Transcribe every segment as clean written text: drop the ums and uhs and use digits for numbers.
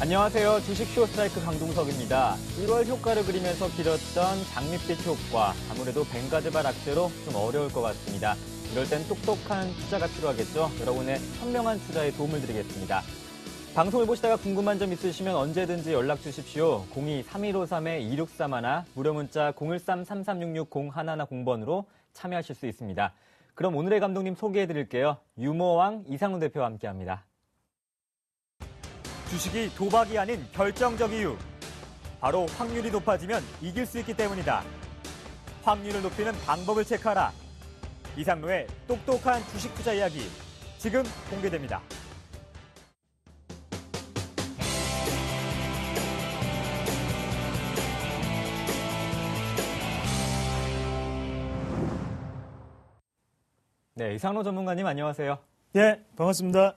안녕하세요. 주식 쇼스트라이크 강동석입니다. 1월 효과를 그리면서 길었던 장밋빛 효과, 아무래도 벵가드발 악재로 좀 어려울 것 같습니다. 이럴 땐 똑똑한 투자가 필요하겠죠. 여러분의 현명한 투자에 도움을 드리겠습니다. 방송을 보시다가 궁금한 점 있으시면 언제든지 연락 주십시오. 02-3153-2631, 무료 문자 013-3366-0110번으로 참여하실 수 있습니다. 그럼 오늘의 감독님 소개해드릴게요. 유머왕 이상훈 대표와 함께합니다. 주식이 도박이 아닌 결정적 이유. 바로 확률이 높아지면 이길 수 있기 때문이다. 확률을 높이는 방법을 체크하라. 이상로의 똑똑한 주식 투자 이야기 지금 공개됩니다. 네, 이상로 전문가님 안녕하세요. 네, 반갑습니다.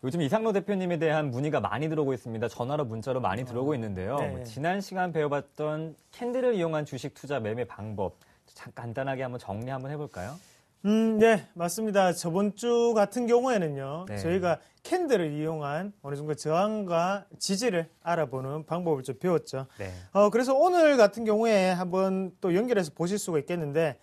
요즘 이상로 대표님에 대한 문의가 많이 들어오고 있습니다. 전화로 문자로 많이 들어오고 있는데요. 네. 지난 시간 배워봤던 캔들을 이용한 주식 투자 매매 방법 간단하게 한번 정리 한번 해볼까요? 네, 맞습니다. 저번 주 같은 경우에는요, 네. 저희가 캔들을 이용한 어느 정도 저항과 지지를 알아보는 방법을 좀 배웠죠. 네. 그래서 오늘 같은 경우에 한번 또 연결해서 보실 수가 있겠는데,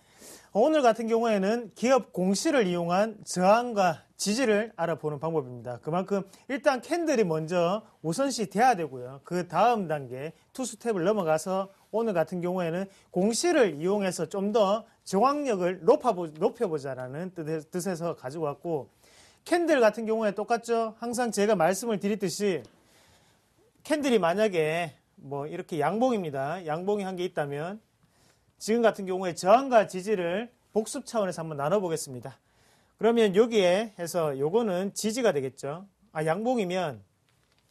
오늘 같은 경우에는 기업 공시를 이용한 저항과 지지를 알아보는 방법입니다. 그만큼 일단 캔들이 먼저 우선시 돼야 되고요. 그 다음 단계 투 스텝을 넘어가서 오늘 같은 경우에는 공시를 이용해서 좀 더 저항력을 높여보자라는 뜻에서 가지고 왔고, 캔들 같은 경우에 똑같죠. 항상 제가 말씀을 드렸듯이 캔들이 만약에 뭐 이렇게 양봉입니다. 양봉이 한 개 있다면 지금 같은 경우에 저항과 지지를 복습 차원에서 한번 나눠보겠습니다. 그러면 여기에 해서 요거는 지지가 되겠죠. 양봉이면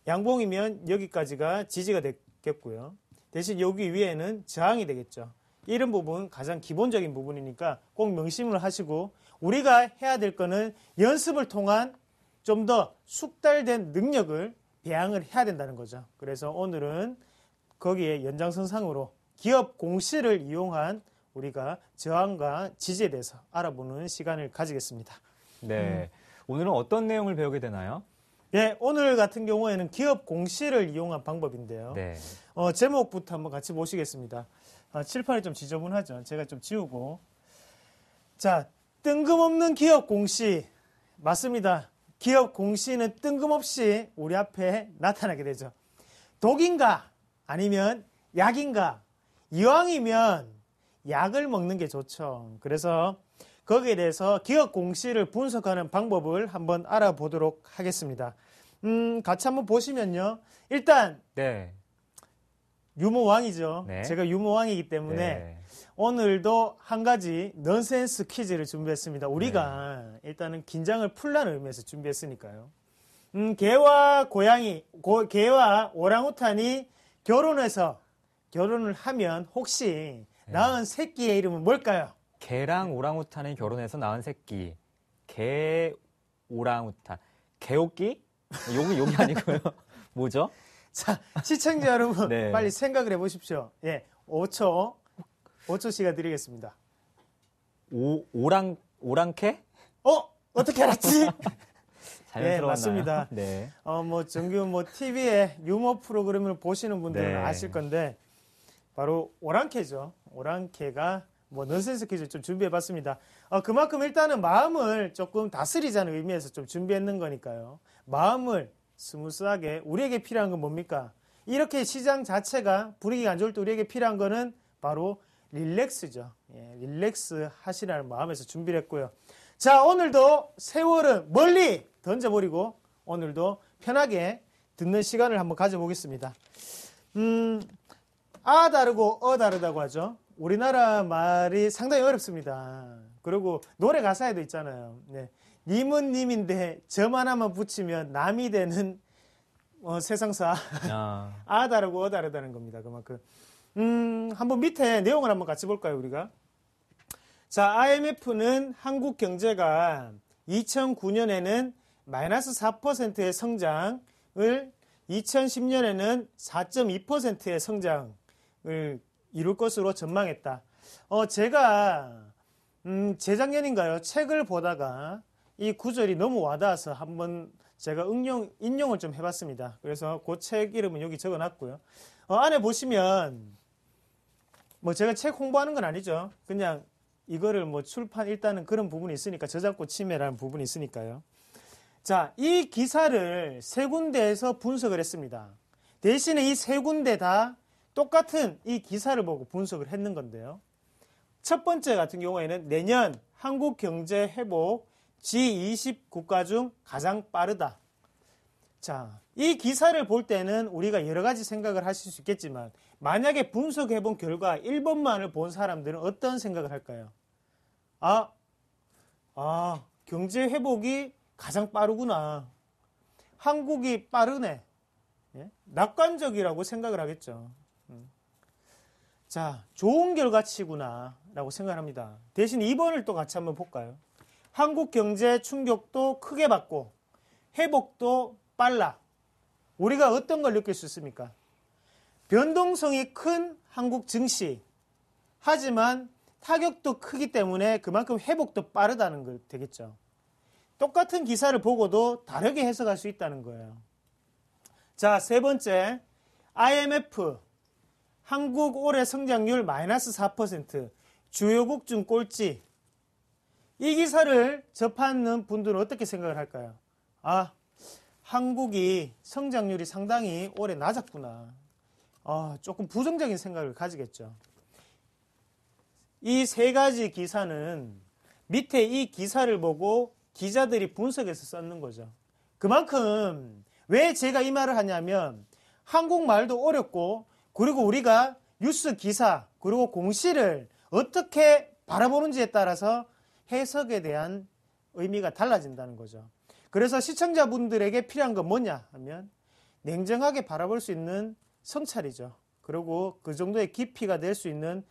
여기까지가 지지가 되겠고요. 대신 여기 위에는 저항이 되겠죠. 이런 부분 가장 기본적인 부분이니까 꼭 명심을 하시고, 우리가 해야 될 거는 연습을 통한 좀 더 숙달된 능력을 배양을 해야 된다는 거죠. 그래서 오늘은 거기에 연장선상으로 기업 공시를 이용한 우리가 저항과 지지에 대해서 알아보는 시간을 가지겠습니다. 네. 오늘은 어떤 내용을 배우게 되나요? 네, 오늘 같은 경우에는 기업 공시를 이용한 방법인데요. 네. 제목부터 한번 같이 보시겠습니다. 칠판이 좀 지저분하죠. 제가 좀 지우고. 자, 뜬금없는 기업 공시. 맞습니다. 기업 공시는 뜬금없이 우리 앞에 나타나게 되죠. 독인가? 아니면 약인가? 이왕이면 약을 먹는 게 좋죠. 그래서 거기에 대해서 기업 공시를 분석하는 방법을 한번 알아보도록 하겠습니다. 같이 한번 보시면요. 일단 네. 유머왕이죠. 네. 제가 유머왕이기 때문에 네. 오늘도 한 가지 넌센스 퀴즈를 준비했습니다. 우리가 일단은 긴장을 풀라는 의미에서 준비했으니까요. 개와 오랑우탄이 결혼을 하면 혹시 낳은 새끼의 이름은 뭘까요? 개랑 오랑우탄이 결혼해서 낳은 새끼. 개, 오랑우탄. 개옥기? 여기 아니고요. 뭐죠? 자, 시청자 여러분, 네. 빨리 생각을 해보십시오. 예, 5초 시간 드리겠습니다. 오랑캐? 어떻게 알았지? 자연스러웠나요? 네, 맞습니다. 네. 정규 TV의 유머 프로그램을 보시는 분들은 네. 아실 건데, 바로 오랑캐죠. 오랑캐가 넌센스 퀴즈 좀 준비해봤습니다. 그만큼 일단은 마음을 조금 다스리자는 의미에서 좀 준비했는 거니까요. 마음을 스무스하게, 우리에게 필요한 건 뭡니까? 이렇게 시장 자체가 분위기가 안 좋을 때 우리에게 필요한 거는 바로 릴렉스죠. 예, 릴렉스 하시라는 마음에서 준비를 했고요. 자, 오늘도 세월은 멀리 던져버리고 오늘도 편하게 듣는 시간을 한번 가져보겠습니다. 다르고 다르다고 하죠. 우리나라 말이 상당히 어렵습니다. 그리고 노래 가사에도 있잖아요. 네. 님은 님인데 저만 하나만 붙이면 남이 되는 세상사. 다르고 다르다는 겁니다. 그만큼. 한번 밑에 내용을 한번 같이 볼까요, 우리가? 자, IMF는 한국 경제가 2009년에는 마이너스 4%의 성장을, 2010년에는 4.2%의 성장을 이룰 것으로 전망했다. 제가 재작년인가요? 책을 보다가 이 구절이 너무 와닿아서 한번 제가 인용을 좀 해봤습니다. 그래서 그 책 이름은 여기 적어놨고요. 안에 보시면 뭐 제가 책 홍보하는 건 아니죠. 그냥 이거를 뭐 출판 일단은 그런 부분이 있으니까 저작권 침해라는 부분이 있으니까요. 자, 이 기사를 세 군데에서 분석을 했습니다. 대신에 이 세 군데 다 똑같은 이 기사를 보고 분석을 했는 건데요. 첫 번째 같은 경우에는 내년 한국 경제 회복 G20 국가 중 가장 빠르다. 자, 이 기사를 볼 때는 우리가 여러 가지 생각을 하실 수 있겠지만 만약에 분석해 본 결과 1번만을 본 사람들은 어떤 생각을 할까요? 경제 회복이 가장 빠르구나. 한국이 빠르네. 예? 낙관적이라고 생각을 하겠죠. 자, 좋은 결과치구나 라고 생각합니다. 대신 2번을 또 같이 한번 볼까요? 한국 경제 충격도 크게 받고 회복도 빨라. 우리가 어떤 걸 느낄 수 있습니까? 변동성이 큰 한국 증시. 하지만 타격도 크기 때문에 그만큼 회복도 빠르다는 거 되겠죠. 똑같은 기사를 보고도 다르게 해석할 수 있다는 거예요. 자, 세 번째, IMF. 한국 올해 성장률 마이너스 4%. 주요국 중 꼴찌. 이 기사를 접하는 분들은 어떻게 생각을 할까요? 한국이 성장률이 상당히 올해 낮았구나. 조금 부정적인 생각을 가지겠죠. 이 세 가지 기사는 밑에 이 기사를 보고 기자들이 분석해서 썼는 거죠. 그만큼 왜 제가 이 말을 하냐면 한국말도 어렵고 그리고 우리가 뉴스 기사 그리고 공시를 어떻게 바라보는지에 따라서 해석에 대한 의미가 달라진다는 거죠. 그래서 시청자분들에게 필요한 건 뭐냐 하면 냉정하게 바라볼 수 있는 성찰이죠. 그리고 그 정도의 깊이가 될 수 있는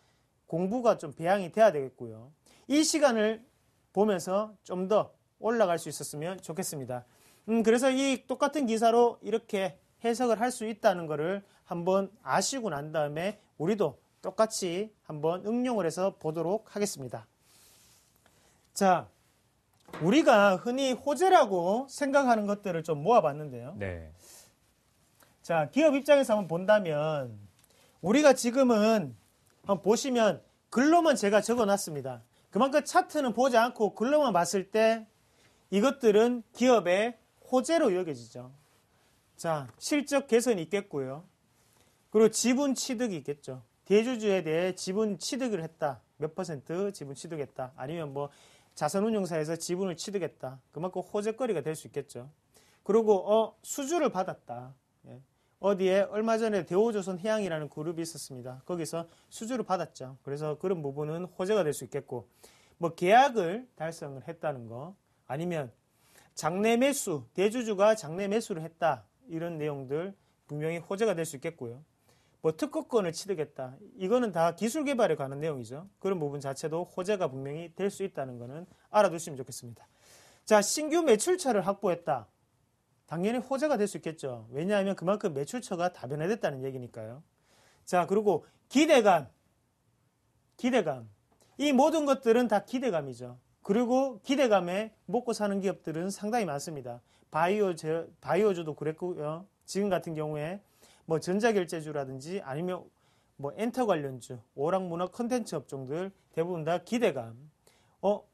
공부가 좀 배양이 돼야 되겠고요. 이 시간을 보면서 좀 더 올라갈 수 있었으면 좋겠습니다. 그래서 이 똑같은 기사로 이렇게 해석을 할 수 있다는 것을 한번 아시고 난 다음에 우리도 똑같이 한번 응용을 해서 보도록 하겠습니다. 자, 우리가 흔히 호재라고 생각하는 것들을 좀 모아봤는데요. 네. 자, 기업 입장에서 한번 본다면 우리가 지금은 한번 보시면 글로만 제가 적어놨습니다. 그만큼 차트는 보지 않고 글로만 봤을 때 이것들은 기업의 호재로 여겨지죠. 자, 실적 개선이 있겠고요. 그리고 지분 취득이 있겠죠. 대주주에 대해 지분 취득을 했다. 몇 % 지분 취득했다. 아니면 뭐 자산운용사에서 지분을 취득했다. 그만큼 호재거리가 될 수 있겠죠. 그리고 수주를 받았다. 예. 어디에 얼마 전에 대우조선 해양이라는 그룹이 있었습니다. 거기서 수주를 받았죠. 그래서 그런 부분은 호재가 될 수 있겠고 뭐 계약을 달성을 했다는 거 아니면 장내 매수, 대주주가 장내 매수를 했다. 이런 내용들 분명히 호재가 될 수 있겠고요. 뭐 특허권을 취득했다. 이거는 다 기술 개발에 관한 내용이죠. 그런 부분 자체도 호재가 분명히 될 수 있다는 거는 알아두시면 좋겠습니다. 자, 신규 매출처를 확보했다. 당연히 호재가 될 수 있겠죠. 왜냐하면 그만큼 매출처가 다변화됐다는 얘기니까요. 자, 그리고 기대감. 이 모든 것들은 다 기대감이죠. 그리고 기대감에 먹고 사는 기업들은 상당히 많습니다. 바이오주도 그랬고요. 지금 같은 경우에 뭐 전자결제주라든지 아니면 뭐 엔터 관련주, 오락문화 컨텐츠 업종들 대부분 다 기대감.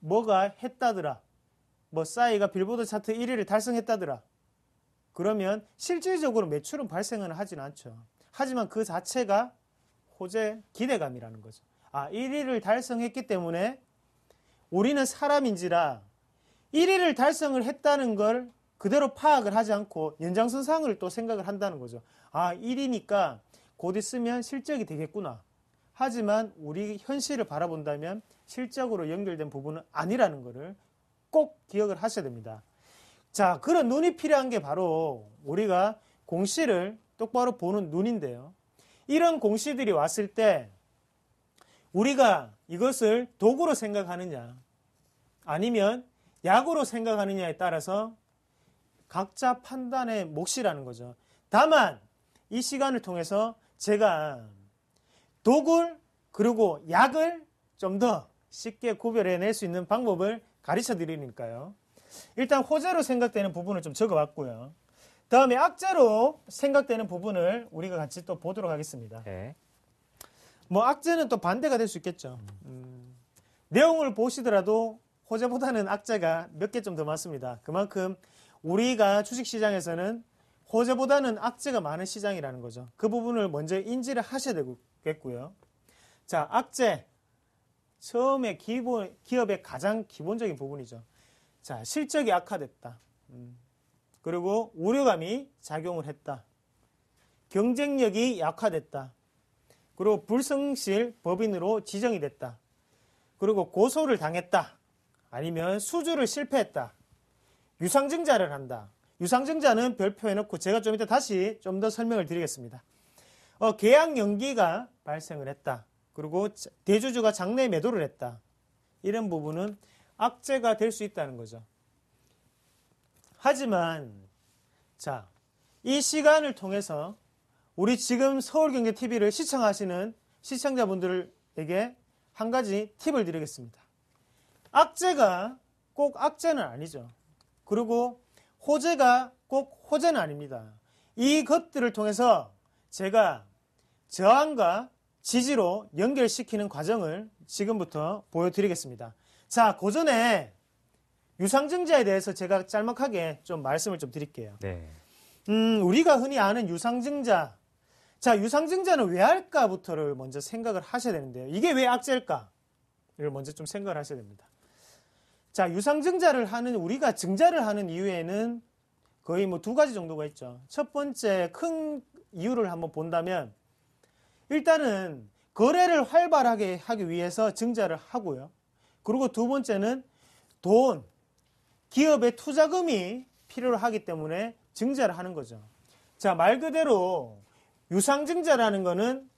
뭐가 했다더라. 뭐 싸이가 빌보드 차트 1위를 달성했다더라. 그러면 실질적으로 매출은 발생은 하진 않죠. 하지만 그 자체가 호재 기대감이라는 거죠. 1위를 달성했기 때문에 우리는 사람인지라 1위를 달성을 했다는 걸 그대로 파악을 하지 않고 연장선상을 또 생각을 한다는 거죠. 1위니까 곧 있으면 실적이 되겠구나. 하지만 우리 현실을 바라본다면 실적으로 연결된 부분은 아니라는 것을 꼭 기억을 하셔야 됩니다. 자, 그런 눈이 필요한 게 바로 우리가 공시를 똑바로 보는 눈인데요. 이런 공시들이 왔을 때 우리가 이것을 도구로 생각하느냐 아니면 약으로 생각하느냐에 따라서 각자 판단의 몫이라는 거죠. 다만 이 시간을 통해서 제가 독을 그리고 약을 좀 더 쉽게 구별해낼 수 있는 방법을 가르쳐 드리니까요. 일단 호재로 생각되는 부분을 좀 적어봤고요. 다음에 악재로 생각되는 부분을 우리가 같이 또 보도록 하겠습니다. 네. 뭐 악재는 또 반대가 될 수 있겠죠. 내용을 보시더라도 호재보다는 악재가 몇 개 좀 더 많습니다. 그만큼 우리가 주식시장에서는 호재보다는 악재가 많은 시장이라는 거죠. 그 부분을 먼저 인지를 하셔야 되겠고요. 자, 악재. 처음에 기업의 가장 기본적인 부분이죠. 자, 실적이 악화됐다. 그리고 우려감이 작용을 했다. 경쟁력이 약화됐다. 그리고 불성실 법인으로 지정이 됐다. 그리고 고소를 당했다. 아니면 수주를 실패했다. 유상증자를 한다. 유상증자는 별표 해놓고 제가 좀 이따 다시 좀 더 설명을 드리겠습니다. 계약 연기가 발생을 했다. 그리고 대주주가 장내 매도를 했다. 이런 부분은 악재가 될 수 있다는 거죠. 하지만 자, 이 시간을 통해서 우리 지금 서울경제TV를 시청하시는 시청자분들에게 한 가지 팁을 드리겠습니다. 악재가 꼭 악재는 아니죠. 그리고 호재가 꼭 호재는 아닙니다. 이것들을 통해서 제가 저항과 지지로 연결시키는 과정을 지금부터 보여드리겠습니다. 자, 그 전에 유상증자에 대해서 제가 짤막하게 좀 말씀을 좀 드릴게요. 네. 우리가 흔히 아는 유상증자. 자, 유상증자는 왜 할까부터를 먼저 생각을 하셔야 되는데요. 이게 왜 악재일까? 이걸 먼저 좀 생각을 하셔야 됩니다. 자, 유상증자를 하는, 우리가 증자를 하는 이유에는 거의 뭐 두 가지 정도가 있죠. 첫 번째 큰 이유를 한번 본다면, 일단은 거래를 활발하게 하기 위해서 증자를 하고요. 그리고 두 번째는 돈, 기업의 투자금이 필요로 하기 때문에 증자를 하는 거죠. 자, 말 그대로 유상증자라는 거는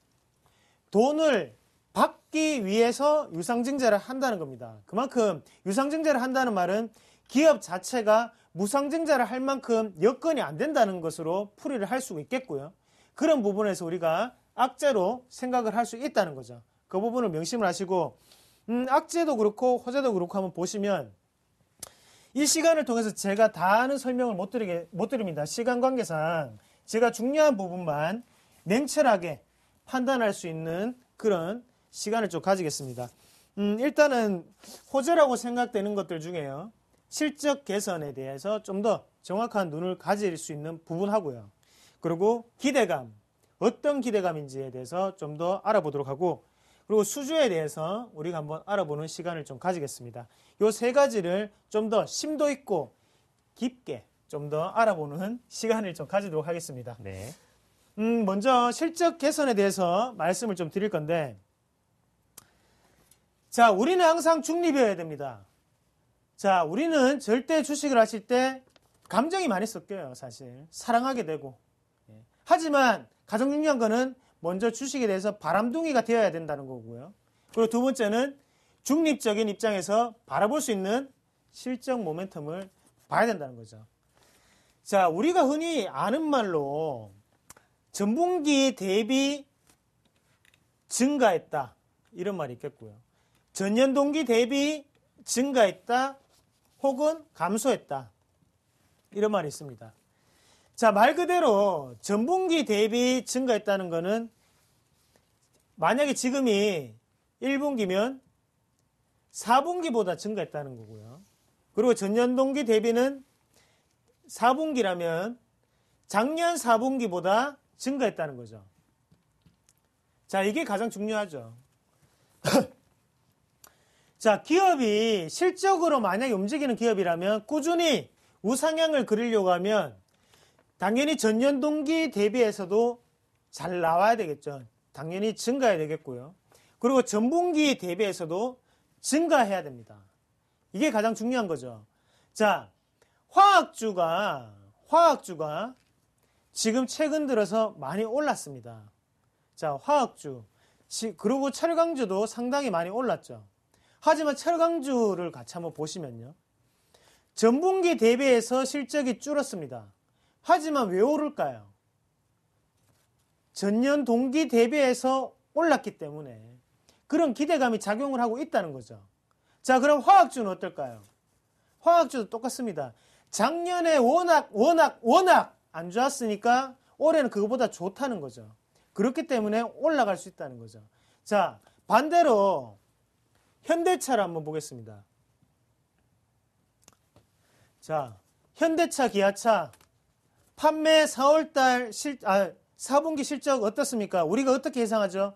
돈을 받기 위해서 유상증자를 한다는 겁니다. 그만큼 유상증자를 한다는 말은 기업 자체가 무상증자를 할 만큼 여건이 안 된다는 것으로 풀이를 할 수가 있겠고요. 그런 부분에서 우리가 악재로 생각을 할 수 있다는 거죠. 그 부분을 명심을 하시고 악재도 그렇고 호재도 그렇고 한번 보시면 이 시간을 통해서 제가 다 아는 설명을 못 드립니다. 시간 관계상 제가 중요한 부분만 냉철하게 판단할 수 있는 그런 시간을 좀 가지겠습니다. 일단은 호재라고 생각되는 것들 중에요. 실적 개선에 대해서 좀 더 정확한 눈을 가질 수 있는 부분하고요. 그리고 기대감, 어떤 기대감인지에 대해서 좀 더 알아보도록 하고, 그리고 수주에 대해서 우리가 한번 알아보는 시간을 좀 가지겠습니다. 이 세 가지를 좀 더 심도 있고 깊게 좀 더 알아보는 시간을 좀 가지도록 하겠습니다. 네. 먼저 실적 개선에 대해서 말씀을 좀 드릴 건데, 자, 우리는 항상 중립이어야 됩니다. 자, 우리는 절대 주식을 하실 때 감정이 많이 섞여요, 사실. 사랑하게 되고. 하지만 가장 중요한 거는 먼저 주식에 대해서 바람둥이가 되어야 된다는 거고요. 그리고 두 번째는 중립적인 입장에서 바라볼 수 있는 실적 모멘텀을 봐야 된다는 거죠. 자, 우리가 흔히 아는 말로 전분기 대비 증가했다, 이런 말이 있겠고요. 전년 동기 대비 증가했다 혹은 감소했다, 이런 말이 있습니다. 자, 말 그대로 전분기 대비 증가했다는 거는 만약에 지금이 1분기면 4분기보다 증가했다는 거고요. 그리고 전년 동기 대비는 4분기라면 작년 4분기보다 증가했다는 거죠. 자, 이게 가장 중요하죠. 자, 기업이 실적으로 만약에 움직이는 기업이라면 꾸준히 우상향을 그리려고 하면 당연히 전년 동기 대비해서도 잘 나와야 되겠죠. 당연히 증가해야 되겠고요. 그리고 전분기 대비해서도 증가해야 됩니다. 이게 가장 중요한 거죠. 자, 화학주가 지금 최근 들어서 많이 올랐습니다. 자, 화학주. 그리고 철강주도 상당히 많이 올랐죠. 하지만 철강주를 같이 한번 보시면요. 전분기 대비해서 실적이 줄었습니다. 하지만 왜 오를까요? 전년 동기 대비해서 올랐기 때문에 그런 기대감이 작용을 하고 있다는 거죠. 자, 그럼 화학주는 어떨까요? 화학주도 똑같습니다. 작년에 워낙 안 좋았으니까 올해는 그거보다 좋다는 거죠. 그렇기 때문에 올라갈 수 있다는 거죠. 자, 반대로 현대차를 한번 보겠습니다. 자, 현대차, 기아차 판매 4분기 실적 어떻습니까? 우리가 어떻게 예상하죠?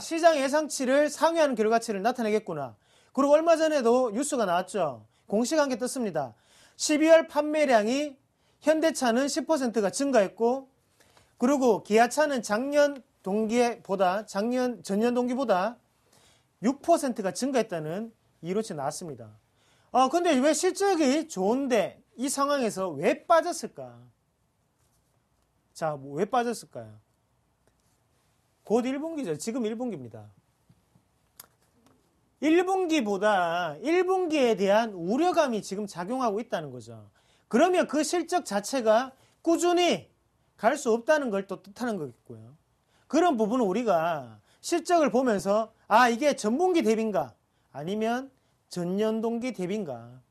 시장 예상치를 상회하는 결과치를 나타내겠구나. 그리고 얼마 전에도 뉴스가 나왔죠. 공시관계 떴습니다. 12월 판매량이 현대차는 10%가 증가했고, 그리고 기아차는 전년 동기보다 6%가 증가했다는 이로치 나왔습니다. 근데 왜 실적이 좋은데 이 상황에서 왜 빠졌을까? 자, 왜 빠졌을까요? 곧 1분기죠. 지금 1분기입니다. 1분기보다 1분기에 대한 우려감이 지금 작용하고 있다는 거죠. 그러면 그 실적 자체가 꾸준히 갈 수 없다는 걸 또 뜻하는 거겠고요. 그런 부분은 우리가 실적을 보면서 이게 전분기 대비인가 아니면 전년동기 대비인가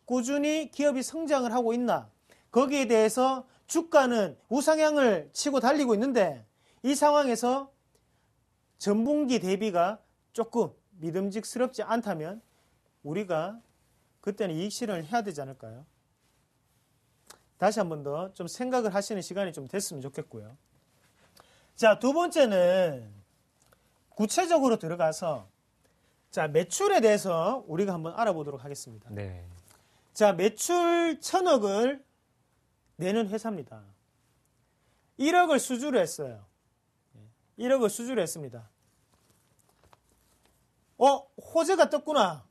꾸준히 기업이 성장을 하고 있나 거기에 대해서 주가는 우상향을 치고 달리고 있는데 이 상황에서 전분기 대비가 조금 믿음직스럽지 않다면 우리가 그때는 이익 실현을 해야 되지 않을까요? 다시 한 번 더 좀 생각을 하시는 시간이 좀 됐으면 좋겠고요. 자, 두 번째는 구체적으로 들어가서 자, 매출에 대해서 우리가 한번 알아보도록 하겠습니다. 네. 자, 매출 1,000억을 내는 회사입니다. 1억을 수주를 했어요. 1억을 수주를 했습니다. 호재가 떴구나.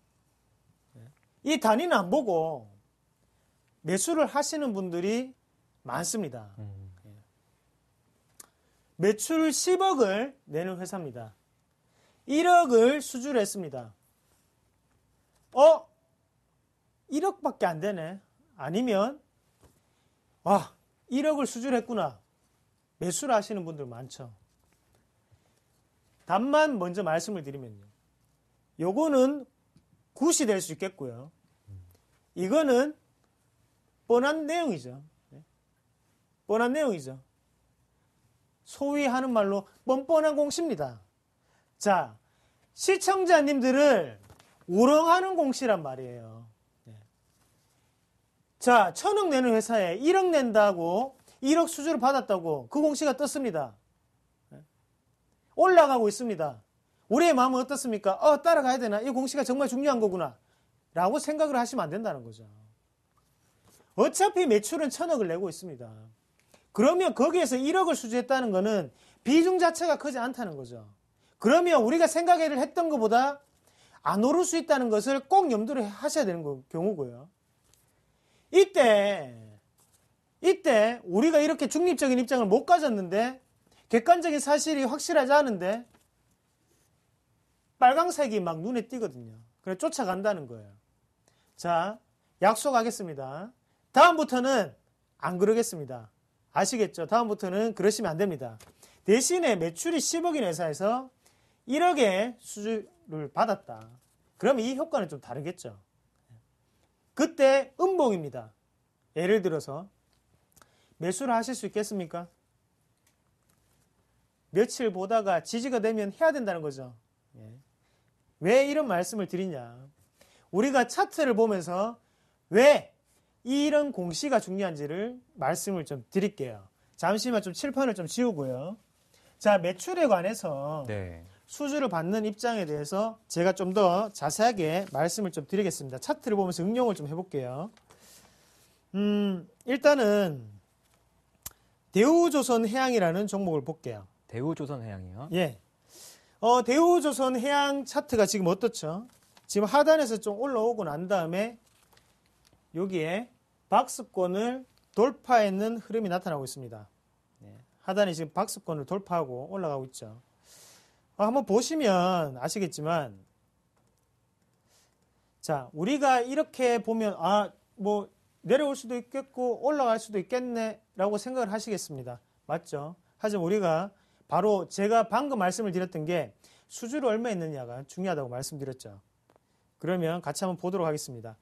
이 단위는 안 보고 매수를 하시는 분들이 많습니다. 매출 10억을 내는 회사입니다. 1억을 수주를 했습니다. 1억밖에 안 되네. 아니면 1억을 수주를 했구나. 매수를 하시는 분들 많죠. 단만 먼저 말씀을 드리면요. 요거는 굿이 될 수 있겠고요. 이거는 뻔한 내용이죠. 뻔한 내용이죠. 소위 하는 말로 뻔뻔한 공시입니다. 자, 시청자님들을 우롱하는 공시란 말이에요. 자, 1,000억 내는 회사에 1억 낸다고 1억 수주를 받았다고 그 공시가 떴습니다. 올라가고 있습니다. 우리의 마음은 어떻습니까? 따라가야 되나? 이 공시가 정말 중요한 거구나. 라고 생각을 하시면 안 된다는 거죠. 어차피 매출은 1,000억을 내고 있습니다. 그러면 거기에서 1억을 수주했다는 거는 비중 자체가 크지 않다는 거죠. 그러면 우리가 생각을 했던 것보다 안 오를 수 있다는 것을 꼭 염두를 하셔야 되는 경우고요. 이때 우리가 이렇게 중립적인 입장을 못 가졌는데 객관적인 사실이 확실하지 않은데 빨강색이 막 눈에 띄거든요. 그래서 쫓아간다는 거예요. 자, 약속하겠습니다. 다음부터는 안 그러겠습니다. 아시겠죠? 다음부터는 그러시면 안 됩니다. 대신에 매출이 10억인 회사에서 1억의 수주를 받았다. 그러면 이 효과는 좀 다르겠죠. 그때 음봉입니다. 예를 들어서 매수를 하실 수 있겠습니까? 며칠 보다가 지지가 되면 해야 된다는 거죠. 왜 이런 말씀을 드리냐? 우리가 차트를 보면서 왜 이런 공시가 중요한지를 말씀을 좀 드릴게요. 잠시만 좀 칠판을 좀 지우고요. 자, 매출에 관해서 수주를 받는 입장에 대해서 제가 좀 더 자세하게 말씀을 좀 드리겠습니다. 차트를 보면서 응용을 좀 해볼게요. 일단은 대우조선해양이라는 종목을 볼게요. 대우조선해양이요? 예. 대우조선해양 차트가 지금 어떻죠? 지금 하단에서 좀 올라오고 난 다음에 여기에 박스권을 돌파했는 흐름이 나타나고 있습니다. 하단에 지금 박스권을 돌파하고 올라가고 있죠. 한번 보시면 아시겠지만, 자, 우리가 이렇게 보면, 뭐, 내려올 수도 있겠고, 올라갈 수도 있겠네, 라고 생각을 하시겠습니다. 맞죠? 하지만 우리가 바로 제가 방금 말씀을 드렸던 게 수주를 얼마 있느냐가 중요하다고 말씀드렸죠. 그러면 같이 한번 보도록 하겠습니다.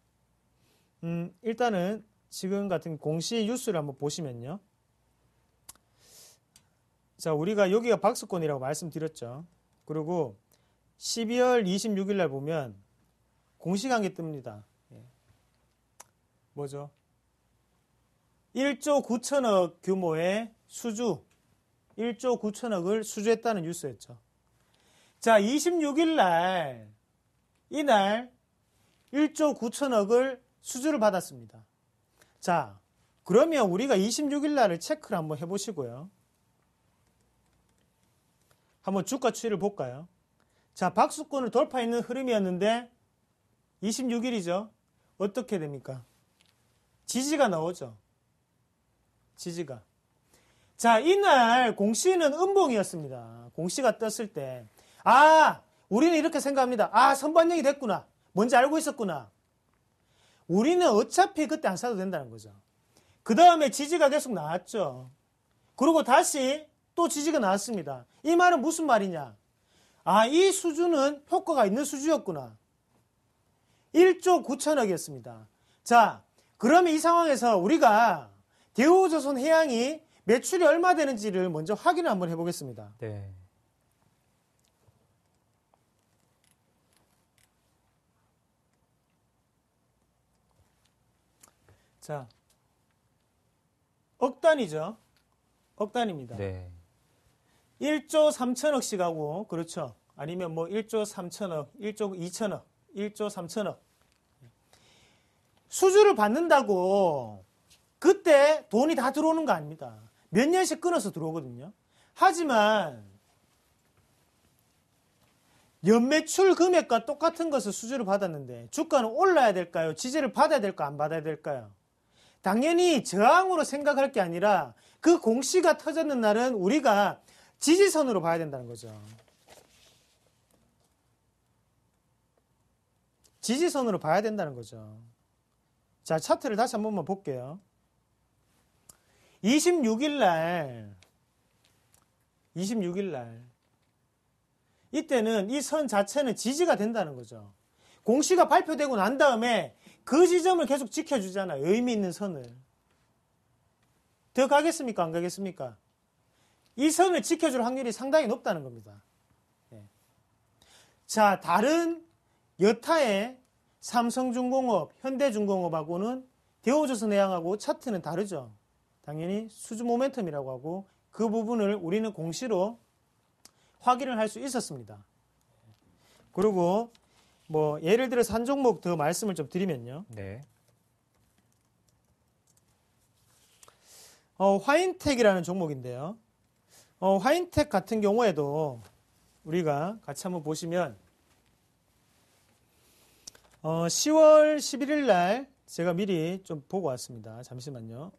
일단은 지금 같은 공시 뉴스를 한번 보시면요. 자, 우리가 여기가 박스권이라고 말씀드렸죠. 그리고 12월 26일 날 보면 공시관계 뜹니다. 뭐죠? 1조 9천억 규모의 수주, 1조 9천억을 수주했다는 뉴스였죠. 자, 26일 날, 이날 1조 9천억을 수주를 받았습니다. 자, 그러면 우리가 26일 날을 체크를 한번 해보시고요. 한번 주가 추이를 볼까요? 자, 박수권을 돌파했는 흐름이었는데 26일이죠. 어떻게 됩니까? 지지가 나오죠. 지지가. 자, 이날 공시는 음봉이었습니다. 공시가 떴을 때 우리는 이렇게 생각합니다. 선반영이 됐구나. 뭔지 알고 있었구나. 우리는 어차피 그때 안 사도 된다는 거죠. 그 다음에 지지가 계속 나왔죠. 그리고 다시 또 지지가 나왔습니다. 이 말은 무슨 말이냐? 이 수주는 효과가 있는 수주였구나. 1조 9천억이었습니다. 자, 그러면 이 상황에서 우리가 대우조선해양이 매출이 얼마 되는지를 먼저 확인을 한번 해보겠습니다. 네. 자, 억 단위죠. 억 단위입니다. 네. 1조 3천억씩 하고, 그렇죠. 아니면 뭐 1조 3천억, 1조 2천억, 1조 3천억. 수주를 받는다고 그때 돈이 다 들어오는 거 아닙니다. 몇 년씩 끊어서 들어오거든요. 하지만 연매출 금액과 똑같은 것을 수주를 받았는데 주가는 올라야 될까요? 지지를 받아야 될까? 안 받아야 될까요? 당연히 저항으로 생각할 게 아니라 그 공시가 터졌는 날은 우리가 지지선으로 봐야 된다는 거죠. 지지선으로 봐야 된다는 거죠. 자, 차트를 다시 한 번만 볼게요. 26일 날 이때는 이 선 자체는 지지가 된다는 거죠. 공시가 발표되고 난 다음에 그 지점을 계속 지켜주잖아요. 의미 있는 선을. 더 가겠습니까? 안 가겠습니까? 이 선을 지켜줄 확률이 상당히 높다는 겁니다. 네. 자, 다른 여타의 삼성중공업, 현대중공업하고는 대우조선해양하고 차트는 다르죠. 당연히 수주 모멘텀이라고 하고 그 부분을 우리는 공시로 확인을 할 수 있었습니다. 그리고 뭐 예를 들어서 한 종목 더 말씀을 좀 드리면요. 네. 화인텍이라는 종목인데요. 화인텍 같은 경우에도 우리가 같이 한번 보시면 10월 11일 날 제가 미리 좀 보고 왔습니다. 잠시만요.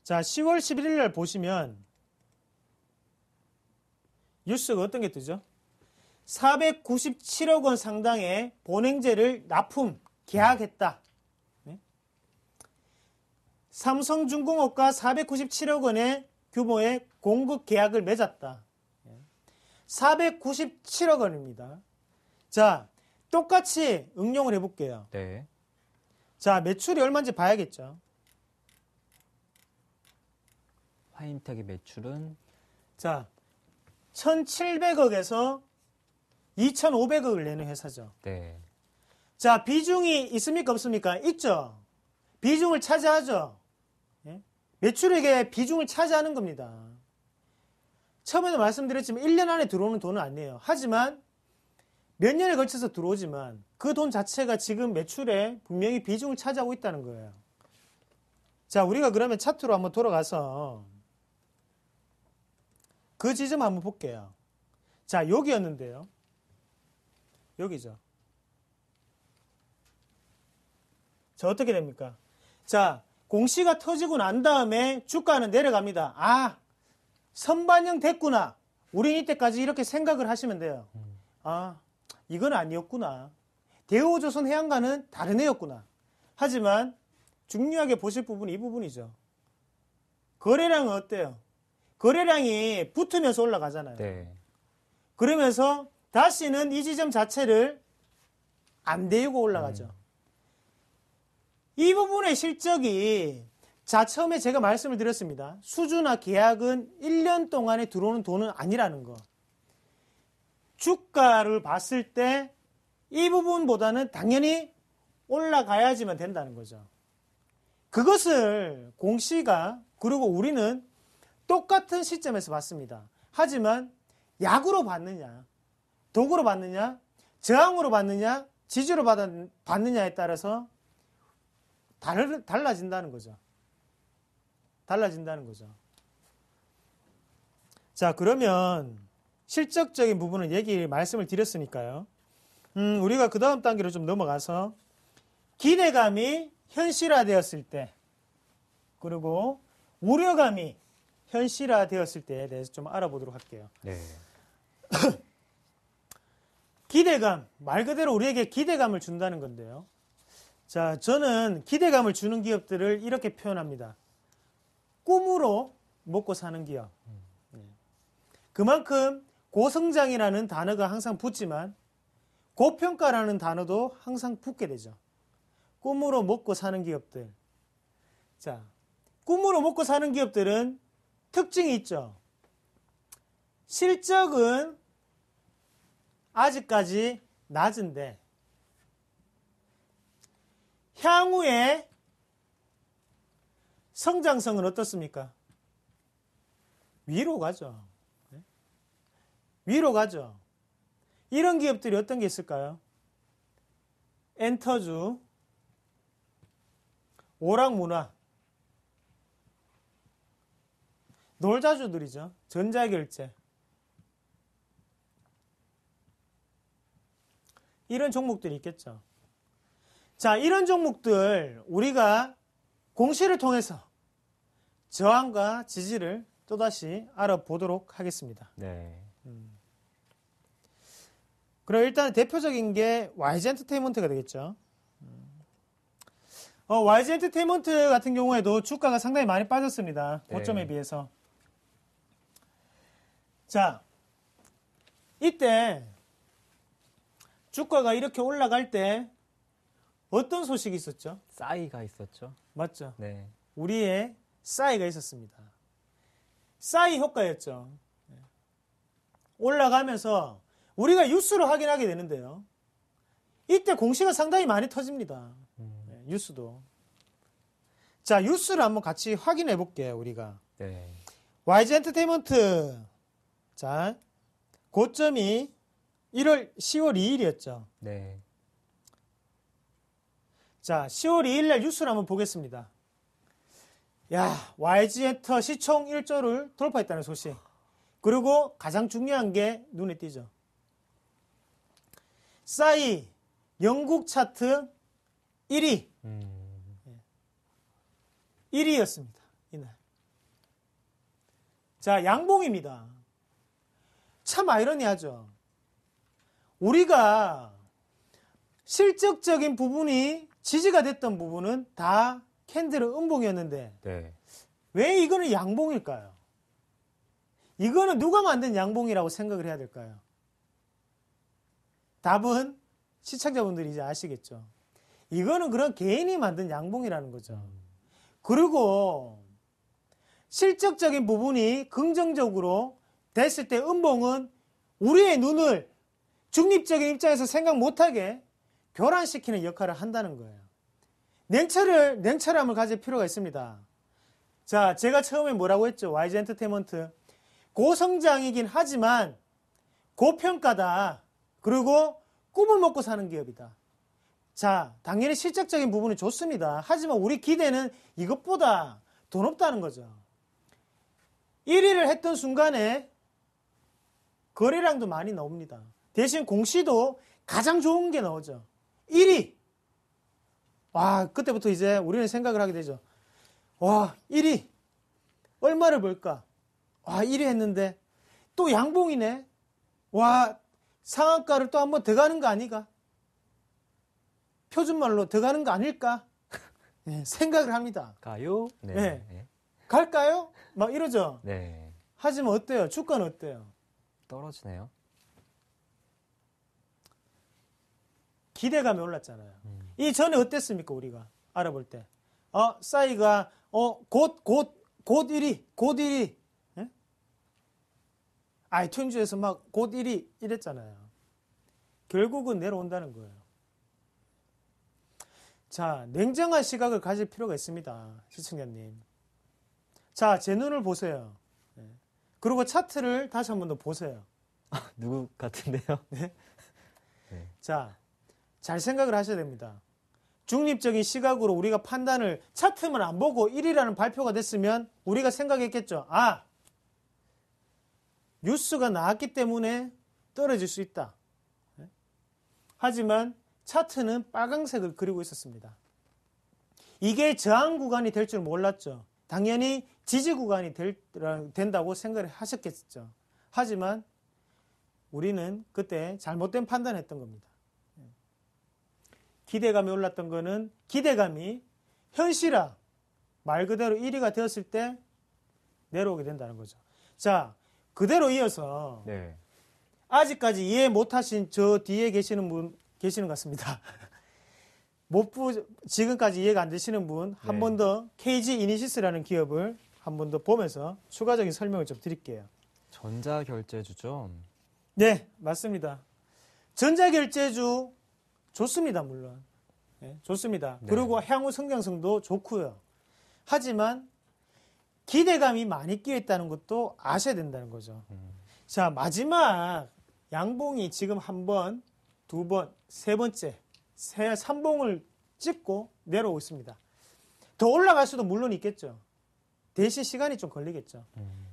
자, 10월 11일 날 보시면 뉴스가 어떤 게 뜨죠? 497억 원 상당의 본행제를 납품, 계약했다. 네? 삼성중공업과 497억 원의 규모의 공급 계약을 맺었다. 497억 원입니다. 자, 똑같이 응용을 해볼게요. 네. 자, 매출이 얼마인지 봐야겠죠. 화인텍의 매출은 자, 1,700억에서 2,500억을 내는 회사죠. 네. 자, 비중이 있습니까? 없습니까? 있죠. 비중을 차지하죠. 예? 매출액의 비중을 차지하는 겁니다. 처음에도 말씀드렸지만 1년 안에 들어오는 돈은 아니에요. 하지만 몇 년에 걸쳐서 들어오지만 그 돈 자체가 지금 매출에 분명히 비중을 차지하고 있다는 거예요. 자, 우리가 그러면 차트로 한번 돌아가서 그 지점 한번 볼게요. 자, 여기였는데요. 여기죠. 자, 어떻게 됩니까? 자, 공시가 터지고 난 다음에 주가는 내려갑니다. 선반영 됐구나. 우린 이때까지 이렇게 생각을 하시면 돼요. 이건 아니었구나. 대우조선해양과는 다른 애였구나. 하지만 중요하게 보실 부분이 이 부분이죠. 거래량은 어때요? 거래량이 붙으면서 올라가잖아요. 네. 그러면서 다시는 이 지점 자체를 안 데우고 올라가죠. 이 부분의 실적이 처음에 제가 말씀을 드렸습니다. 수주나 계약은 1년 동안에 들어오는 돈은 아니라는 거. 주가를 봤을 때 이 부분보다는 당연히 올라가야지만 된다는 거죠. 그것을 공시가 그리고 우리는 똑같은 시점에서 봤습니다. 하지만 약으로 봤느냐, 독으로 봤느냐, 저항으로 봤느냐, 지지로 봤느냐에 따라서 달라진다는 거죠. 달라진다는 거죠. 자, 그러면 실적적인 부분은 말씀을 드렸으니까요. 우리가 그 다음 단계로 좀 넘어가서 기대감이 현실화되었을 때, 그리고 우려감이 현실화되었을 때에 대해서 좀 알아보도록 할게요. 네. 기대감, 말 그대로 우리에게 기대감을 준다는 건데요. 자, 저는 기대감을 주는 기업들을 이렇게 표현합니다. 꿈으로 먹고 사는 기업. 그만큼 고성장이라는 단어가 항상 붙지만 고평가라는 단어도 항상 붙게 되죠. 꿈으로 먹고 사는 기업들. 자, 꿈으로 먹고 사는 기업들은 특징이 있죠. 실적은 아직까지 낮은데 향후에 성장성은 어떻습니까? 위로 가죠. 위로 가죠. 이런 기업들이 어떤 게 있을까요? 엔터주, 오락문화, 놀자주들이죠. 전자결제. 이런 종목들이 있겠죠. 자, 이런 종목들 우리가 공시를 통해서 저항과 지지를 또다시 알아보도록 하겠습니다. 네. 그럼 일단 대표적인 게 YG 엔터테인먼트가 되겠죠. YG 엔터테인먼트 같은 경우에도 주가가 상당히 많이 빠졌습니다. 고점에 비해서. 자, 이때 주가가 이렇게 올라갈 때 어떤 소식이 있었죠? 싸이가 있었죠. 맞죠? 네. 우리의 싸이가 있었습니다. 싸이 효과였죠. 올라가면서 우리가 뉴스로 확인하게 되는데요. 이때 공시가 상당히 많이 터집니다. 뉴스도. 자, 뉴스를 한번 같이 확인해 볼게요, 우리가. 네. YG 엔터테인먼트. 자, 고점이 10월 2일이었죠. 네. 자, 10월 2일 날 뉴스를 한번 보겠습니다. 야, YG 엔터 시총 1조를 돌파했다는 소식. 그리고 가장 중요한 게 눈에 띄죠. 싸이 영국 차트 1위. 1위였습니다. 이날. 자, 양봉입니다. 참 아이러니하죠. 우리가 실적적인 부분이 지지가 됐던 부분은 다 캔들은 음봉이었는데 네. 왜 이거는 양봉일까요? 이거는 누가 만든 양봉이라고 생각을 해야 될까요? 답은 시청자분들이 이제 아시겠죠. 이거는 그런 개인이 만든 양봉이라는 거죠. 그리고 실적적인 부분이 긍정적으로 됐을 때 음봉은 우리의 눈을 중립적인 입장에서 생각 못하게 교란시키는 역할을 한다는 거예요. 냉철함을 가질 필요가 있습니다. 자, 제가 처음에 뭐라고 했죠? YG 엔터테인먼트. 고성장이긴 하지만 고평가다. 그리고 꿈을 먹고 사는 기업이다. 자, 당연히 실적적인 부분은 좋습니다. 하지만 우리 기대는 이것보다 더 높다는 거죠. 1위를 했던 순간에 거래량도 많이 나옵니다. 대신 공시도 가장 좋은 게 나오죠. 1위. 와, 그때부터 이제 우리는 생각을 하게 되죠. 와, 1위. 얼마를 벌까? 와, 1위 했는데 또 양봉이네. 와, 상한가를 또 한번 더 가는 거 아니가? 표준말로 더 가는 거 아닐까? 네, 생각을 합니다. 가요? 네. 갈까요? 막 이러죠. 네. 하지만 어때요? 주가는 어때요? 떨어지네요. 기대감이 올랐잖아요. 이 전에 어땠습니까, 우리가 알아볼 때? 싸이가 곧 1위, 곧 1위. 예? 아이튠즈에서 막 곧 1위 이랬잖아요. 결국은 내려온다는 거예요. 자, 냉정한 시각을 가질 필요가 있습니다, 시청자님. 자, 제 눈을 보세요. 예. 그리고 차트를 다시 한 번 더 보세요. 누구 같은데요? 자, 잘 생각을 하셔야 됩니다. 중립적인 시각으로 우리가 판단을 차트만 안 보고 1위라는 발표가 됐으면 우리가 생각했겠죠. 뉴스가 나왔기 때문에 떨어질 수 있다. 하지만 차트는 빨강색을 그리고 있었습니다. 이게 저항 구간이 될 줄 몰랐죠. 당연히 지지 구간이 된다고 생각을 하셨겠죠. 하지만 우리는 그때 잘못된 판단을 했던 겁니다. 기대감이 올랐던 거는 기대감이 현실화, 말 그대로 1위가 되었을 때 내려오게 된다는 거죠. 자, 그대로 이어서 네. 아직까지 이해 못하신 저 뒤에 계시는 분 계시는 것 같습니다. 지금까지 이해가 안 되시는 분 한 번 더 KG 이니시스라는 기업을 한 번 더 보면서 추가적인 설명을 좀 드릴게요. 전자결제주죠? 네, 맞습니다. 전자결제주 좋습니다, 물론. 네, 좋습니다. 네. 그리고 향후 성장성도 좋고요. 하지만 기대감이 많이 끼어 있다는 것도 아셔야 된다는 거죠. 자, 마지막 양봉이 지금 한 번, 두 번, 세 번째, 3봉을 찍고 내려오고 있습니다. 더 올라갈 수도 물론 있겠죠. 대신 시간이 좀 걸리겠죠.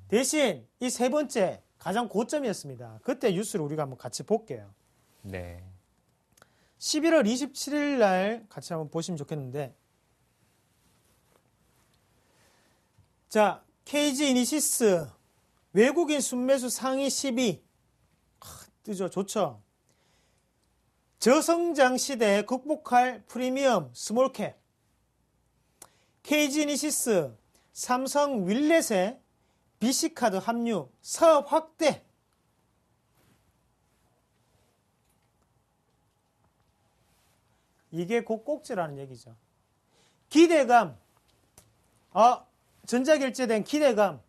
대신 이 세 번째 가장 고점이었습니다. 그때 뉴스를 우리가 한번 같이 볼게요. 네. 11월 27일 날 같이 한번 보시면 좋겠는데, 자, KG 이니시스 외국인 순매수 상위 10위 뜨죠. 좋죠. 저성장 시대에 극복할 프리미엄 스몰캡. KG 이니시스 삼성 윌렛의 BC카드 합류 사업 확대. 이게 곧 꼭지라는 얘기죠. 기대감. 전자결제된 기대감.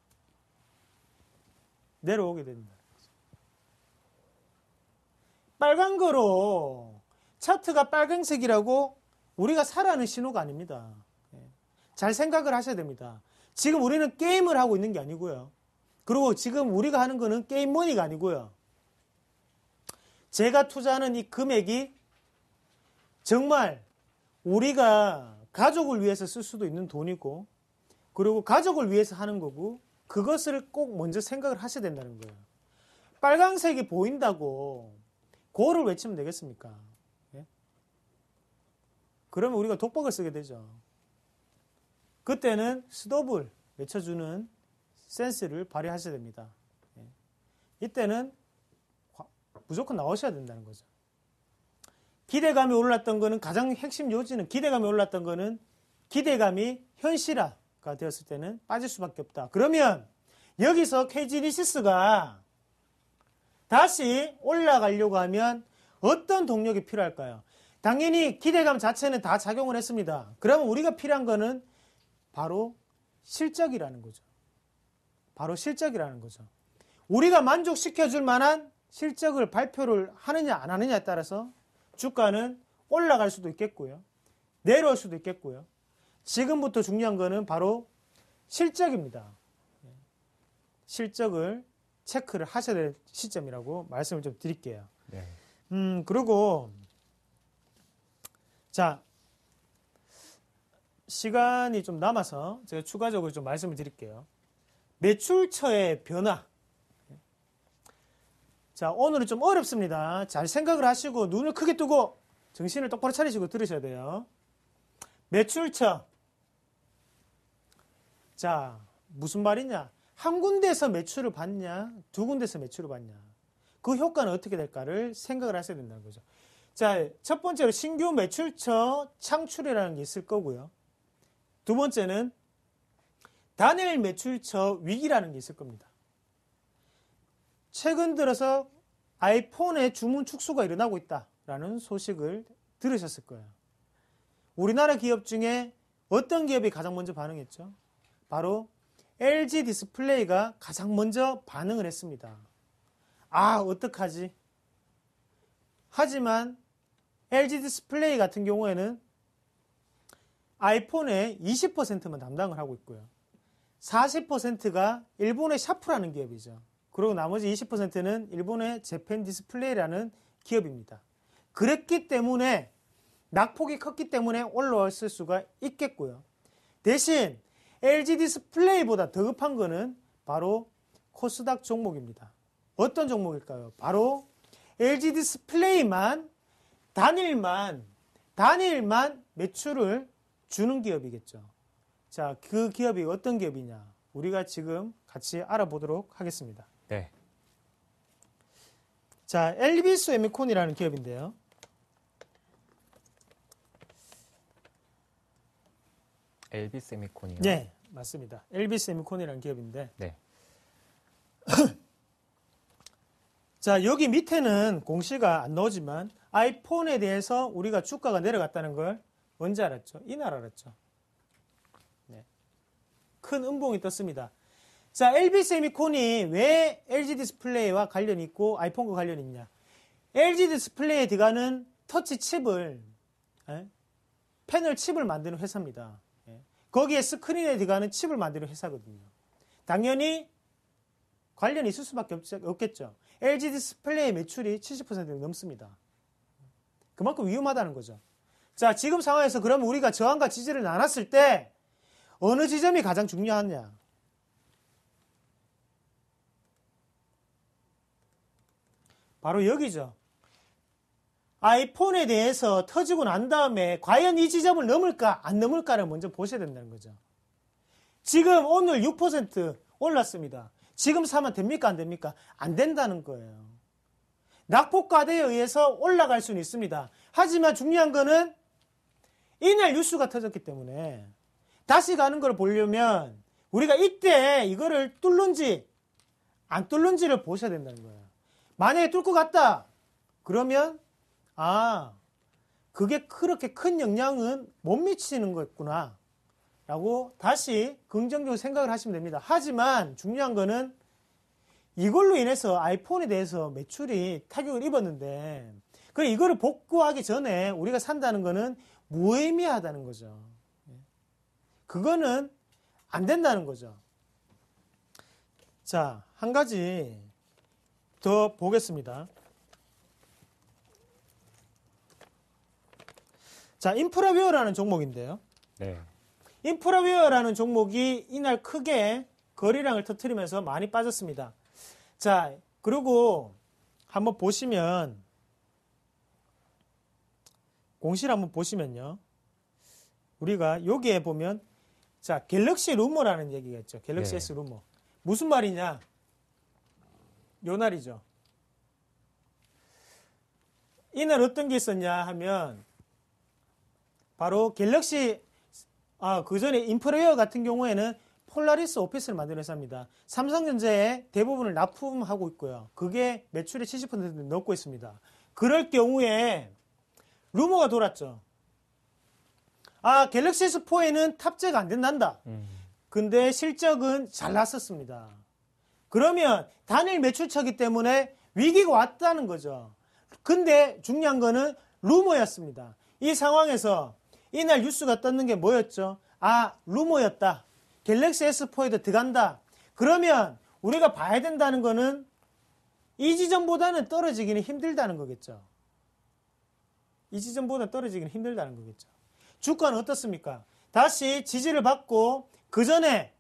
내려오게 된다. 빨간 거로 차트가 빨간색이라고 우리가 사라는 신호가 아닙니다. 잘 생각을 하셔야 됩니다. 지금 우리는 게임을 하고 있는 게 아니고요. 그리고 지금 우리가 하는 거는 게임 머니가 아니고요. 제가 투자하는 이 금액이 정말 우리가 가족을 위해서 쓸 수도 있는 돈이고, 그리고 가족을 위해서 하는 거고, 그것을 꼭 먼저 생각을 하셔야 된다는 거예요. 빨간색이 보인다고 고를 외치면 되겠습니까? 예? 그러면 우리가 독박을 쓰게 되죠. 그때는 스톱을 외쳐주는 센스를 발휘하셔야 됩니다. 예? 이때는 무조건 나오셔야 된다는 거죠. 기대감이 올랐던 거는, 가장 핵심 요지는 기대감이 올랐던 거는 기대감이 현실화가 되었을 때는 빠질 수밖에 없다. 그러면 여기서 KG이니시스가 다시 올라가려고 하면 어떤 동력이 필요할까요? 당연히 기대감 자체는 다 작용을 했습니다. 그러면 우리가 필요한 거는 바로 실적이라는 거죠. 바로 실적이라는 거죠. 우리가 만족시켜줄 만한 실적을 발표를 하느냐 안 하느냐에 따라서 주가는 올라갈 수도 있겠고요. 내려올 수도 있겠고요. 지금부터 중요한 거는 바로 실적입니다. 실적을 체크를 하셔야 될 시점이라고 말씀을 좀 드릴게요. 네. 그리고 자, 시간이 좀 남아서 제가 추가적으로 좀 말씀을 드릴게요. 매출처의 변화. 자, 오늘은 좀 어렵습니다. 잘 생각을 하시고 눈을 크게 뜨고 정신을 똑바로 차리시고 들으셔야 돼요. 매출처. 자, 무슨 말이냐? 한 군데서 매출을 받냐? 두 군데서 매출을 받냐? 그 효과는 어떻게 될까를 생각을 하셔야 된다는 거죠. 자, 첫 번째로 신규 매출처 창출이라는 게 있을 거고요. 두 번째는 단일 매출처 위기라는 게 있을 겁니다. 최근 들어서 아이폰의 주문 축소가 일어나고 있다라는 소식을 들으셨을 거예요. 우리나라 기업 중에 어떤 기업이 가장 먼저 반응했죠? 바로 LG 디스플레이가 가장 먼저 반응을 했습니다. 아, 어떡하지? 하지만 LG 디스플레이 같은 경우에는 아이폰의 20%만 담당을 하고 있고요. 40%가 일본의 샤프라는 기업이죠. 그리고 나머지 20%는 일본의 재팬 디스플레이라는 기업입니다. 그랬기 때문에 낙폭이 컸기 때문에 올라왔을 수가 있겠고요. 대신 LG 디스플레이보다 더 급한 거는 바로 코스닥 종목입니다. 어떤 종목일까요? 바로 LG 디스플레이만 단일만 매출을 주는 기업이겠죠. 자, 그 기업이 어떤 기업이냐? 우리가 지금 같이 알아보도록 하겠습니다. 네. 자, 엘비스 에미콘이라는 기업인데요. 엘비 세미콘이요? 네, 맞습니다. 엘비스 에미콘이라는 기업인데. 네. 자, 여기 밑에는 공시가 안 나오지만 아이폰에 대해서 우리가 주가가 내려갔다는 걸 언제 알았죠? 이날 알았죠. 네. 큰 음봉이 떴습니다. 자, LB 세미콘이 왜 LG 디스플레이와 관련이 있고 아이폰과 관련이 있냐? LG 디스플레이에 들어가는 터치 칩을, 패널 칩을 만드는 회사입니다. 거기에 스크린에 들어가는 칩을 만드는 회사거든요. 당연히 관련이 있을 수밖에 없겠죠. LG 디스플레이 매출이 70% 넘습니다. 그만큼 위험하다는 거죠. 자, 지금 상황에서 그러면 우리가 저항과 지지를 나눴을 때 어느 지점이 가장 중요하냐? 바로 여기죠. 아이폰에 대해서 터지고 난 다음에 과연 이 지점을 넘을까 안 넘을까를 먼저 보셔야 된다는 거죠. 지금 오늘 6% 올랐습니다. 지금 사면 됩니까 안 됩니까? 안 된다는 거예요. 낙폭과대에 의해서 올라갈 수는 있습니다. 하지만 중요한 거는 이날 뉴스가 터졌기 때문에 다시 가는 걸 보려면 우리가 이때 이거를 뚫는지 안 뚫는지를 보셔야 된다는 거예요. 만약에 뚫고 갔다 그러면 그게 그렇게 큰 영향은 못 미치는 거였구나 라고 다시 긍정적으로 생각을 하시면 됩니다. 하지만 중요한 거는 이걸로 인해서 아이폰에 대해서 매출이 타격을 입었는데 이거를 복구하기 전에 우리가 산다는 거는 무의미하다는 거죠. 그거는 안 된다는 거죠. 자, 한 가지 더 보겠습니다. 자, 인프라웨어라는 종목인데요. 네. 인프라웨어라는 종목이 이날 크게 거래량을 터뜨리면서 많이 빠졌습니다. 자, 그리고 한번 보시면 공시를 한번 보시면요. 우리가 여기에 보면 자, 갤럭시 루머라는 얘기가 있죠. 갤럭시 네. S 루머. 무슨 말이냐? 요 날이죠. 이날 어떤 게 있었냐 하면 바로 갤럭시 그 전에 인프라웨어 같은 경우에는 폴라리스 오피스를 만드는 회사입니다. 삼성전자의 대부분을 납품하고 있고요. 그게 매출의 70% 넣고 있습니다. 그럴 경우에 루머가 돌았죠. 갤럭시 S4에는 탑재가 안 된단다. 근데 실적은 잘 났었습니다. 그러면 단일 매출처기 때문에 위기가 왔다는 거죠. 근데 중요한 거는 루머였습니다. 이 상황에서 이날 뉴스가 떴는 게 뭐였죠? 루머였다. 갤럭시 S4에도 들어간다. 그러면 우리가 봐야 된다는 거는 이 지점보다는 떨어지기는 힘들다는 거겠죠. 이 지점보다 떨어지기는 힘들다는 거겠죠. 주가는 어떻습니까? 다시 지지를 받고 그 전에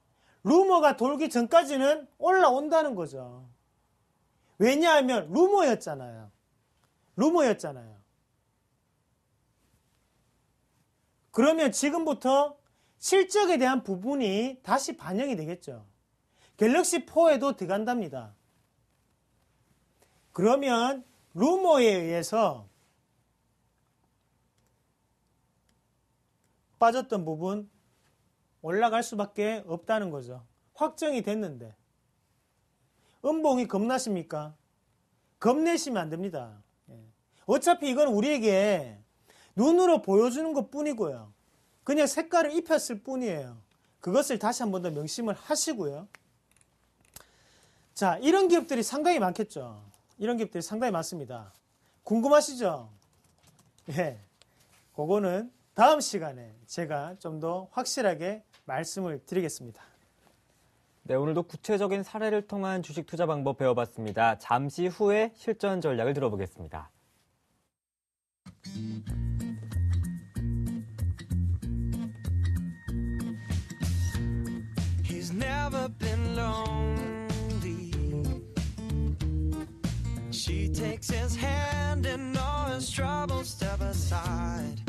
루머가 돌기 전까지는 올라온다는 거죠. 왜냐하면 루머였잖아요. 그러면 지금부터 실적에 대한 부분이 다시 반영이 되겠죠. 갤럭시 4에도 들어간답니다. 그러면 루머에 의해서 빠졌던 부분 올라갈 수밖에 없다는 거죠. 확정이 됐는데. 음봉이 겁나십니까? 겁내시면 안 됩니다. 어차피 이건 우리에게 눈으로 보여주는 것 뿐이고요. 그냥 색깔을 입혔을 뿐이에요. 그것을 다시 한 번 더 명심을 하시고요. 자, 이런 기업들이 상당히 많겠죠. 이런 기업들이 상당히 많습니다. 궁금하시죠? 예. 그거는 다음 시간에 제가 좀 더 확실하게 말씀을 드리겠습니다. 네, 오늘도 구체적인 사례를 통한 주식 투자 방법 배워봤습니다. 잠시 후에 실전 전략을 들어보겠습니다. He's never been lonely. She takes his hand and all his troubles step aside.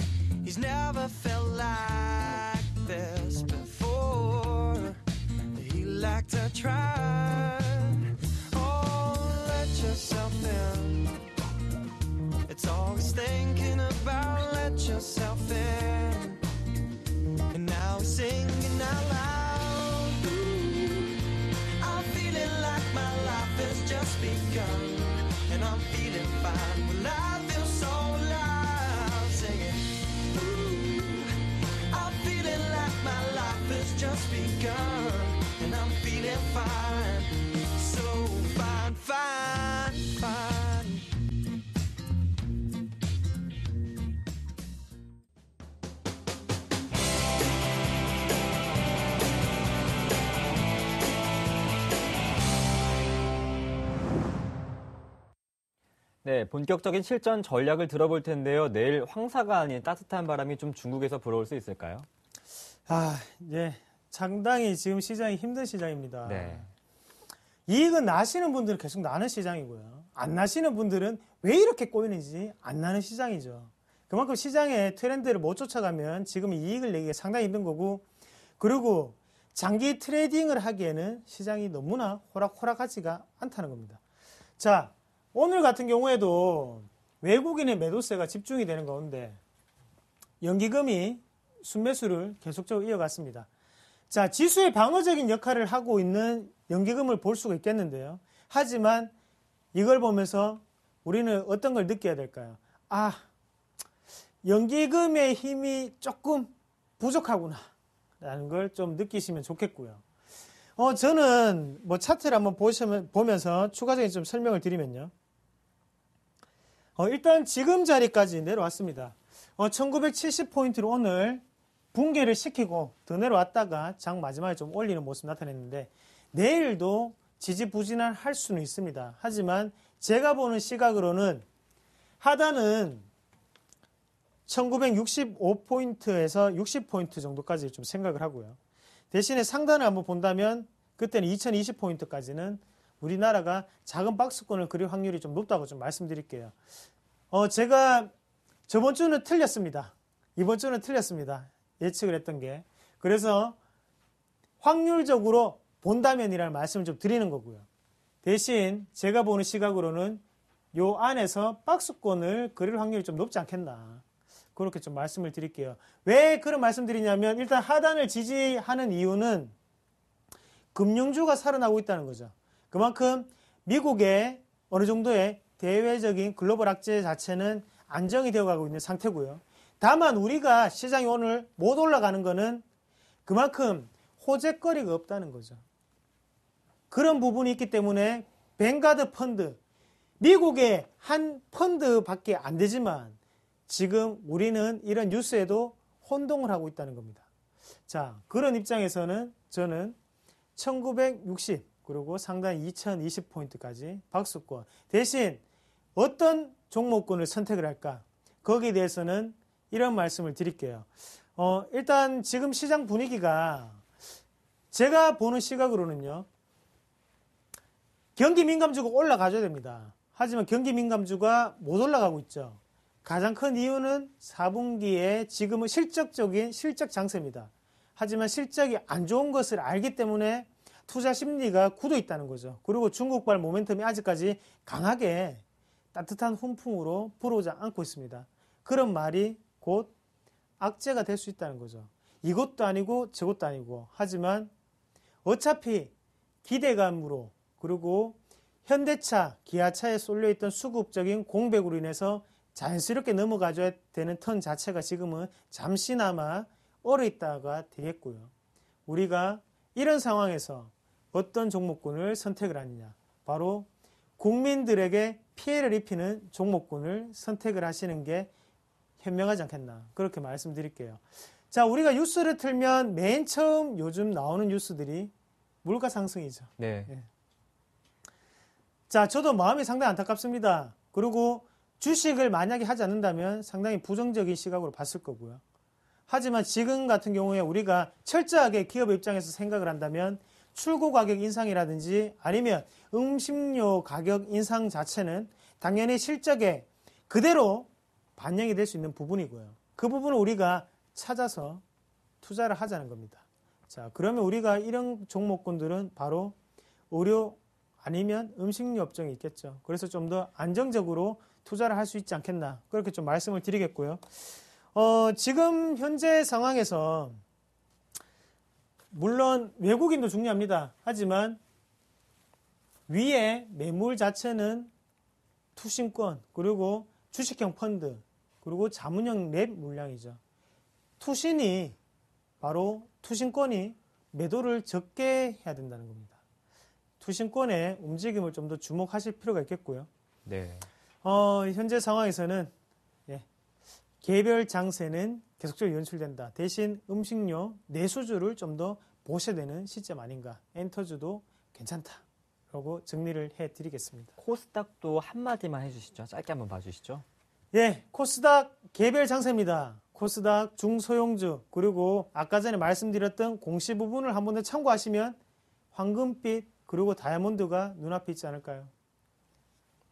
He's never felt like this before. He liked to try. Oh, let yourself in. It's all he's thinking about. Let yourself in. And now he's singing out loud. Ooh, I'm feeling like my life has just begun. And I'm feeling fine. Well, I feel so alive. Singing. Ooh, I'm feeling like my life has just begun. And I'm feeling fine. So fine, fine, fine. 네, 본격적인 실전 전략을 들어볼 텐데요. 내일 황사가 아닌 따뜻한 바람이 좀 중국에서 불어올 수 있을까요? 예. 상당히 지금 시장이 힘든 시장입니다. 네. 이익은 나시는 분들은 계속 나는 시장이고요. 안 나시는 분들은 왜 이렇게 꼬이는지 안 나는 시장이죠. 그만큼 시장의 트렌드를 못 쫓아가면 지금 이익을 내기가 상당히 힘든 거고, 그리고 장기 트레이딩을 하기에는 시장이 너무나 호락호락하지가 않다는 겁니다. 자, 오늘 같은 경우에도 외국인의 매도세가 집중이 되는 가운데 연기금이 순매수를 계속적으로 이어갔습니다. 자, 지수의 방어적인 역할을 하고 있는 연기금을 볼 수가 있겠는데요. 하지만 이걸 보면서 우리는 어떤 걸 느껴야 될까요? 연기금의 힘이 조금 부족하구나 라는 걸 좀 느끼시면 좋겠고요. 저는 뭐 차트를 한번 보면서 추가적인 좀 설명을 드리면요. 일단 지금 자리까지 내려왔습니다. 1970포인트로 오늘 붕괴를 시키고 더 내려왔다가 장 마지막에 좀 올리는 모습 나타냈는데, 내일도 지지부진할 수는 있습니다. 하지만 제가 보는 시각으로는 하단은 1965포인트에서 60포인트 정도까지 좀 생각을 하고요. 대신에 상단을 한번 본다면 그때는 2020포인트까지는 우리나라가 작은 박스권을 그릴 확률이 좀 높다고 좀 말씀드릴게요. 제가 저번 주는 틀렸습니다. 이번 주는 틀렸습니다. 예측을 했던 게. 그래서 확률적으로 본다면이라는 말씀을 좀 드리는 거고요. 대신 제가 보는 시각으로는 요 안에서 박스권을 그릴 확률이 좀 높지 않겠나. 그렇게 좀 말씀을 드릴게요. 왜 그런 말씀 드리냐면, 일단 하단을 지지하는 이유는 금융주가 살아나고 있다는 거죠. 그만큼 미국의 어느 정도의 대외적인 글로벌 악재 자체는 안정이 되어가고 있는 상태고요. 다만 우리가 시장이 오늘 못 올라가는 거는 그만큼 호재거리가 없다는 거죠. 그런 부분이 있기 때문에 뱅가드 펀드, 미국의 한 펀드밖에 안 되지만 지금 우리는 이런 뉴스에도 혼동을 하고 있다는 겁니다. 자, 그런 입장에서는 저는 1960 그리고 상단 2020포인트까지 박스권, 대신 어떤 종목군을 선택을 할까? 거기에 대해서는 이런 말씀을 드릴게요. 일단 지금 시장 분위기가 제가 보는 시각으로는요. 경기 민감주가 올라가줘야 됩니다. 하지만 경기 민감주가 못 올라가고 있죠. 가장 큰 이유는 4분기에 지금은 실적적인 실적 장세입니다. 하지만 실적이 안 좋은 것을 알기 때문에 투자 심리가 굳어 있다는 거죠. 그리고 중국발 모멘텀이 아직까지 강하게 따뜻한 훈풍으로 불어오지 않고 있습니다. 그런 말이 곧 악재가 될 수 있다는 거죠. 이것도 아니고 저것도 아니고 하지만 어차피 기대감으로 그리고 현대차, 기아차에 쏠려있던 수급적인 공백으로 인해서 자연스럽게 넘어가줘야 되는 턴 자체가 지금은 잠시나마 얼어있다가 되겠고요. 우리가 이런 상황에서 어떤 종목군을 선택을 하느냐. 바로 국민들에게 피해를 입히는 종목군을 선택을 하시는 게 현명하지 않겠나. 그렇게 말씀드릴게요. 자, 우리가 뉴스를 틀면 맨 처음 요즘 나오는 뉴스들이 물가 상승이죠. 네. 자, 저도 마음이 상당히 안타깝습니다. 그리고 주식을 만약에 하지 않는다면 상당히 부정적인 시각으로 봤을 거고요. 하지만 지금 같은 경우에 우리가 철저하게 기업 입장에서 생각을 한다면 출고 가격 인상이라든지 아니면 음식료 가격 인상 자체는 당연히 실적에 그대로 반영이 될 수 있는 부분이고요. 그 부분을 우리가 찾아서 투자를 하자는 겁니다. 자, 그러면 우리가 이런 종목군들은 바로 의료 아니면 음식료 업종이 있겠죠. 그래서 좀 더 안정적으로 투자를 할 수 있지 않겠나. 그렇게 좀 말씀을 드리겠고요. 지금 현재 상황에서 물론 외국인도 중요합니다. 하지만 위에 매물 자체는 투신권 그리고 주식형 펀드 그리고 자문형 랩 물량이죠. 투신이 바로 투신권이 매도를 적게 해야 된다는 겁니다. 투신권의 움직임을 좀 더 주목하실 필요가 있겠고요. 네. 현재 상황에서는 개별 장세는 계속적으로 연출된다. 대신 음식료 내수주를 좀 더 보셔야 되는 시점 아닌가. 엔터주도 괜찮다라고 정리를 해드리겠습니다. 코스닥도 한마디만 해주시죠. 짧게 한번 봐주시죠. 예, 코스닥 개별 장세입니다. 코스닥 중소형주 그리고 아까 전에 말씀드렸던 공시 부분을 한 번 더 참고하시면 황금빛 그리고 다이아몬드가 눈앞에 있지 않을까요?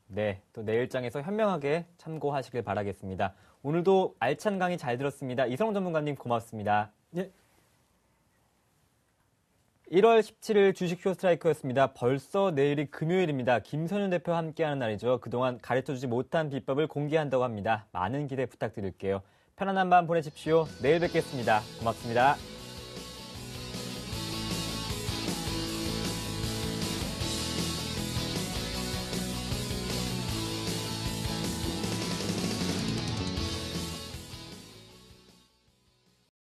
네, 또 내일장에서 현명하게 참고하시길 바라겠습니다. 오늘도 알찬 강의 잘 들었습니다. 이성훈 전문가님 고맙습니다. 예. 1월 17일 주식 쇼스트라이크였습니다. 벌써 내일이 금요일입니다. 김선윤 대표와 함께하는 날이죠. 그동안 가르쳐주지 못한 비법을 공개한다고 합니다. 많은 기대 부탁드릴게요. 편안한 밤 보내십시오. 내일 뵙겠습니다. 고맙습니다.